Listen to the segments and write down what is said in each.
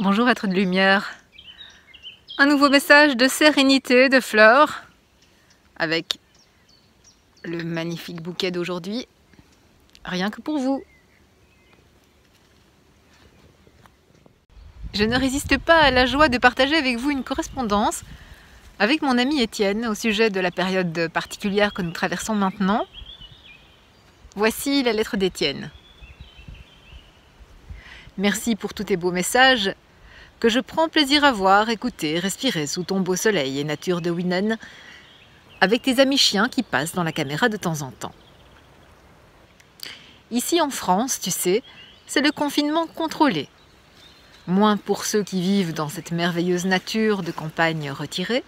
Bonjour être de lumière. Un nouveau message de sérénité de fleurs avec le magnifique bouquet d'aujourd'hui, rien que pour vous. Je ne résiste pas à la joie de partager avec vous une correspondance avec mon ami Étienne au sujet de la période particulière que nous traversons maintenant. Voici la lettre d'Étienne. Merci pour tous tes beaux messages que je prends plaisir à voir, écouter, respirer sous ton beau soleil et nature de Winnen avec tes amis chiens qui passent dans la caméra de temps en temps. Ici en France, tu sais, c'est le confinement contrôlé. Moins pour ceux qui vivent dans cette merveilleuse nature de campagne retirée,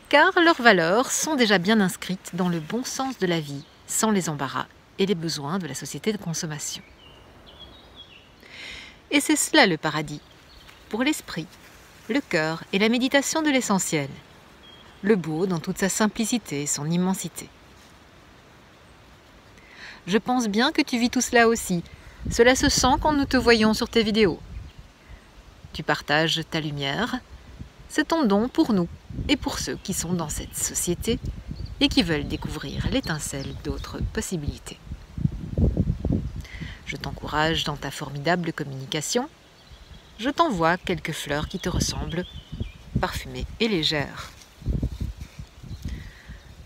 car leurs valeurs sont déjà bien inscrites dans le bon sens de la vie, sans les embarras et les besoins de la société de consommation. Et c'est cela le paradis, pour l'esprit, le cœur et la méditation de l'essentiel, le beau dans toute sa simplicité et son immensité. Je pense bien que tu vis tout cela aussi, cela se sent quand nous te voyons sur tes vidéos. Tu partages ta lumière, c'est ton don pour nous et pour ceux qui sont dans cette société et qui veulent découvrir l'étincelle d'autres possibilités. Je t'encourage dans ta formidable communication. Je t'envoie quelques fleurs qui te ressemblent, parfumées et légères.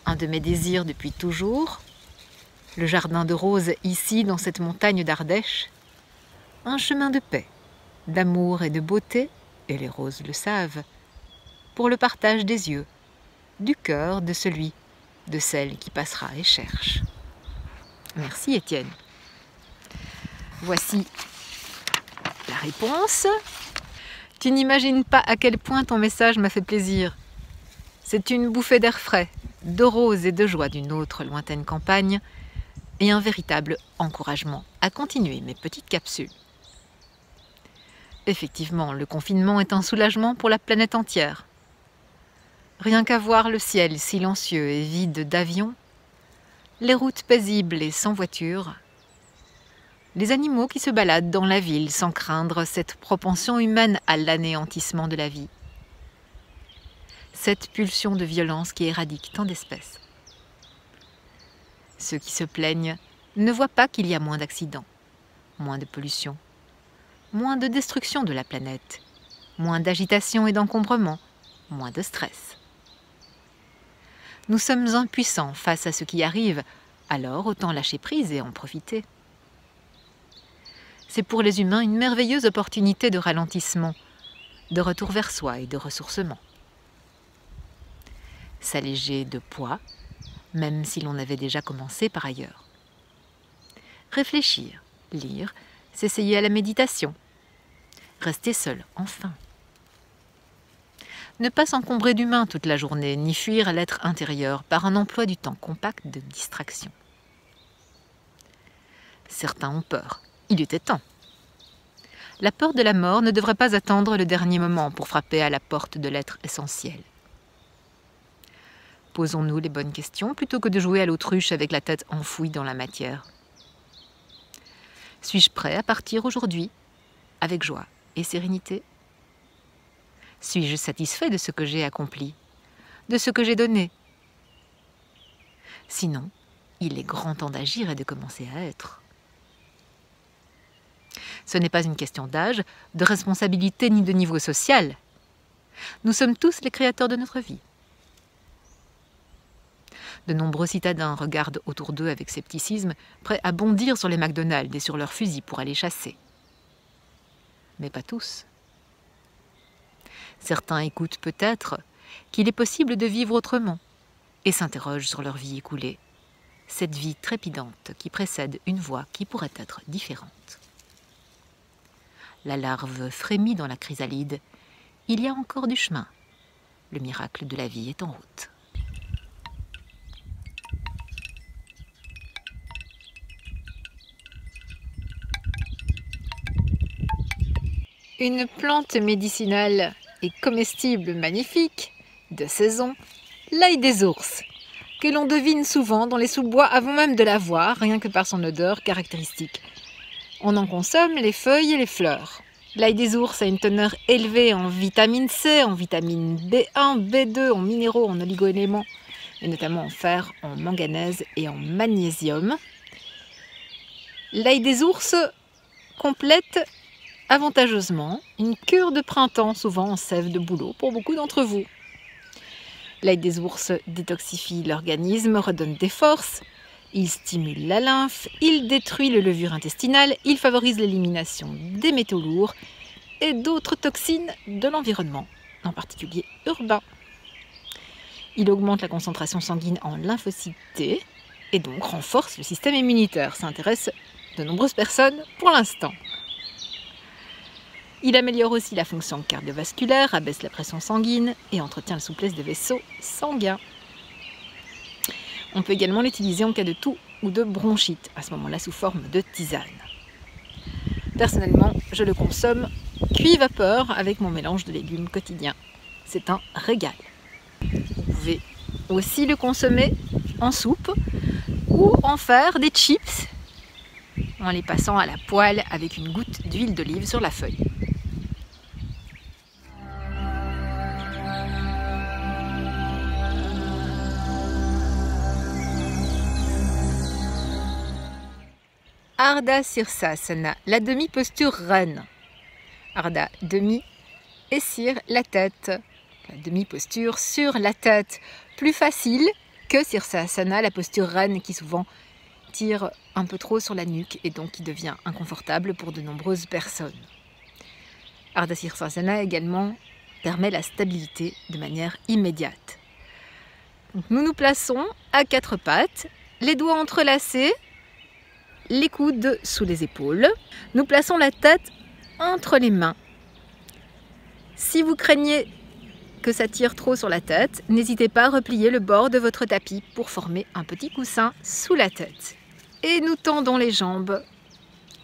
Un de mes désirs depuis toujours, le jardin de roses ici dans cette montagne d'Ardèche, un chemin de paix, d'amour et de beauté, et les roses le savent, pour le partage des yeux, du cœur de celui, de celle qui passera et cherche. Merci Étienne. Voici la réponse. Tu n'imagines pas à quel point ton message m'a fait plaisir. C'est une bouffée d'air frais, de roses et de joie d'une autre lointaine campagne, et un véritable encouragement à continuer mes petites capsules. Effectivement, le confinement est un soulagement pour la planète entière. Rien qu'à voir le ciel silencieux et vide d'avions, les routes paisibles et sans voiture, les animaux qui se baladent dans la ville sans craindre cette propension humaine à l'anéantissement de la vie. Cette pulsion de violence qui éradique tant d'espèces. Ceux qui se plaignent ne voient pas qu'il y a moins d'accidents, moins de pollution, moins de destruction de la planète, moins d'agitation et d'encombrement, moins de stress. Nous sommes impuissants face à ce qui arrive, alors autant lâcher prise et en profiter. C'est pour les humains une merveilleuse opportunité de ralentissement, de retour vers soi et de ressourcement. S'alléger de poids, même si l'on avait déjà commencé par ailleurs. Réfléchir, lire, s'essayer à la méditation. Rester seul, enfin. Ne pas s'encombrer d'humains toute la journée, ni fuir l'être intérieur par un emploi du temps compact de distraction. Certains ont peur. Il était temps. La peur de la mort ne devrait pas attendre le dernier moment pour frapper à la porte de l'être essentiel. Posons-nous les bonnes questions plutôt que de jouer à l'autruche avec la tête enfouie dans la matière. Suis-je prêt à partir aujourd'hui, avec joie et sérénité? Suis-je satisfait de ce que j'ai accompli, de ce que j'ai donné? Sinon, il est grand temps d'agir et de commencer à être. Ce n'est pas une question d'âge, de responsabilité ni de niveau social. Nous sommes tous les créateurs de notre vie. De nombreux citadins regardent autour d'eux avec scepticisme, prêts à bondir sur les McDonald's et sur leurs fusils pour aller chasser. Mais pas tous. Certains écoutent peut-être qu'il est possible de vivre autrement et s'interrogent sur leur vie écoulée, cette vie trépidante qui précède une voie qui pourrait être différente. La larve frémit dans la chrysalide. Il y a encore du chemin. Le miracle de la vie est en route. Une plante médicinale et comestible magnifique, de saison, l'ail des ours, que l'on devine souvent dans les sous-bois avant même de la voir, rien que par son odeur caractéristique. On en consomme les feuilles et les fleurs. L'ail des ours a une teneur élevée en vitamine C, en vitamine B1, B2, en minéraux, en oligo-éléments, et notamment en fer, en manganèse et en magnésium. L'ail des ours complète avantageusement une cure de printemps, souvent en sève de bouleau pour beaucoup d'entre vous. L'ail des ours détoxifie l'organisme, redonne des forces, il stimule la lymphe, il détruit le levure intestinale, il favorise l'élimination des métaux lourds et d'autres toxines de l'environnement, en particulier urbain. Il augmente la concentration sanguine en lymphocytes T et donc renforce le système immunitaire. Ça intéresse de nombreuses personnes pour l'instant. Il améliore aussi la fonction cardiovasculaire, abaisse la pression sanguine et entretient la souplesse des vaisseaux sanguins. On peut également l'utiliser en cas de toux ou de bronchite, à ce moment-là sous forme de tisane. Personnellement, je le consomme cuit vapeur avec mon mélange de légumes quotidien. C'est un régal. Vous pouvez aussi le consommer en soupe ou en faire des chips en les passant à la poêle avec une goutte d'huile d'olive sur la feuille. Ardha Sirsasana, la demi-posture reine. Ardha, demi, et Sir, la tête. La demi-posture sur la tête. Plus facile que Sirsasana, la posture reine qui souvent tire un peu trop sur la nuque et donc qui devient inconfortable pour de nombreuses personnes. Ardha Sirsasana également permet la stabilité de manière immédiate. Donc nous nous plaçons à quatre pattes, les doigts entrelacés, les coudes sous les épaules. Nous plaçons la tête entre les mains. Si vous craignez que ça tire trop sur la tête, n'hésitez pas à replier le bord de votre tapis pour former un petit coussin sous la tête. Et nous tendons les jambes,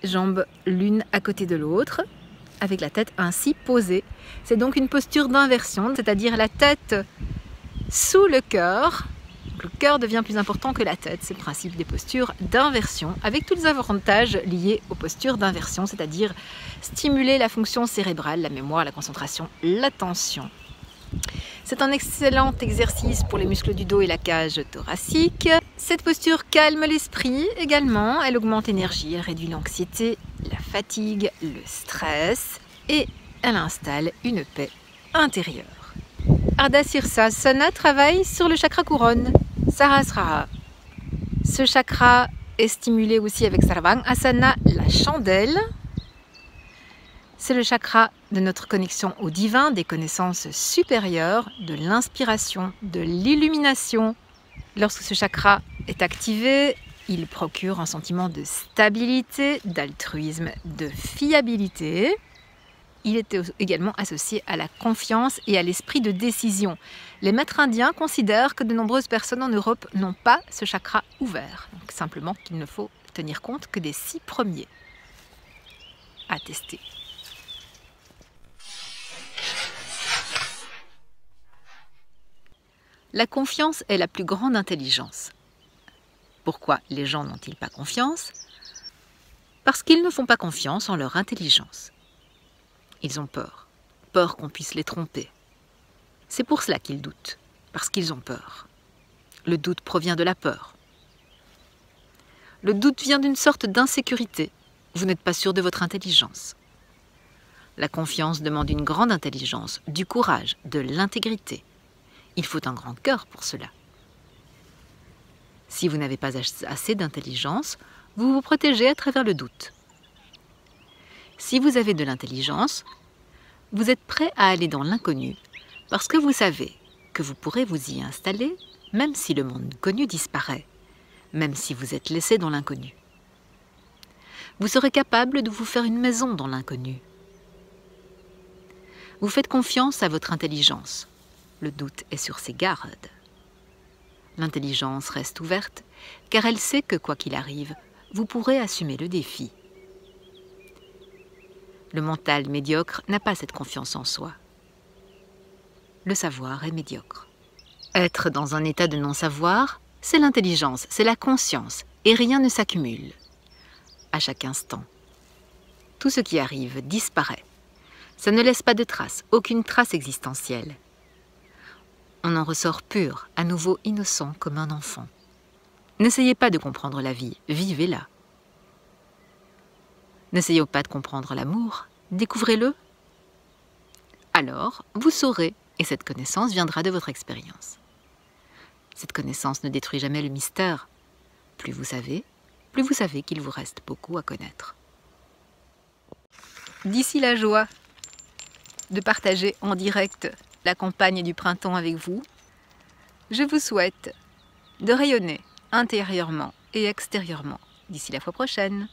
jambes l'une à côté de l'autre, avec la tête ainsi posée. C'est donc une posture d'inversion, c'est-à-dire la tête sous le cœur. Le cœur devient plus important que la tête, c'est le principe des postures d'inversion, avec tous les avantages liés aux postures d'inversion, c'est-à-dire stimuler la fonction cérébrale, la mémoire, la concentration, l'attention. C'est un excellent exercice pour les muscles du dos et la cage thoracique. Cette posture calme l'esprit également, elle augmente l'énergie, elle réduit l'anxiété, la fatigue, le stress et elle installe une paix intérieure. Ardha Sirsasana travaille sur le chakra couronne, Sahasrara. Ce chakra est stimulé aussi avec Sarvang Asana, la chandelle. C'est le chakra de notre connexion au divin, des connaissances supérieures, de l'inspiration, de l'illumination. Lorsque ce chakra est activé, il procure un sentiment de stabilité, d'altruisme, de fiabilité. Il était également associé à la confiance et à l'esprit de décision. Les maîtres indiens considèrent que de nombreuses personnes en Europe n'ont pas ce chakra ouvert. Donc simplement qu'il ne faut tenir compte que des 6 premiers. À tester. La confiance est la plus grande intelligence. Pourquoi les gens n'ont-ils pas confiance? Parce qu'ils ne font pas confiance en leur intelligence. Ils ont peur, peur qu'on puisse les tromper. C'est pour cela qu'ils doutent, parce qu'ils ont peur. Le doute provient de la peur. Le doute vient d'une sorte d'insécurité. Vous n'êtes pas sûr de votre intelligence. La confiance demande une grande intelligence, du courage, de l'intégrité. Il faut un grand cœur pour cela. Si vous n'avez pas assez d'intelligence, vous vous protégez à travers le doute. Si vous avez de l'intelligence, vous êtes prêt à aller dans l'inconnu parce que vous savez que vous pourrez vous y installer même si le monde connu disparaît, même si vous êtes laissé dans l'inconnu. Vous serez capable de vous faire une maison dans l'inconnu. Vous faites confiance à votre intelligence. Le doute est sur ses gardes. L'intelligence reste ouverte car elle sait que quoi qu'il arrive, vous pourrez assumer le défi. Le mental médiocre n'a pas cette confiance en soi. Le savoir est médiocre. Être dans un état de non-savoir, c'est l'intelligence, c'est la conscience, et rien ne s'accumule. À chaque instant, tout ce qui arrive disparaît Ça ne laisse pas de traces, aucune trace existentielle. On en ressort pur, à nouveau innocent comme un enfant. N'essayez pas de comprendre la vie, vivez-la. N'essayez pas de comprendre l'amour, découvrez-le. Alors, vous saurez, et cette connaissance viendra de votre expérience. Cette connaissance ne détruit jamais le mystère. Plus vous savez qu'il vous reste beaucoup à connaître. D'ici la joie de partager en direct la campagne du printemps avec vous, je vous souhaite de rayonner intérieurement et extérieurement. D'ici la fois prochaine.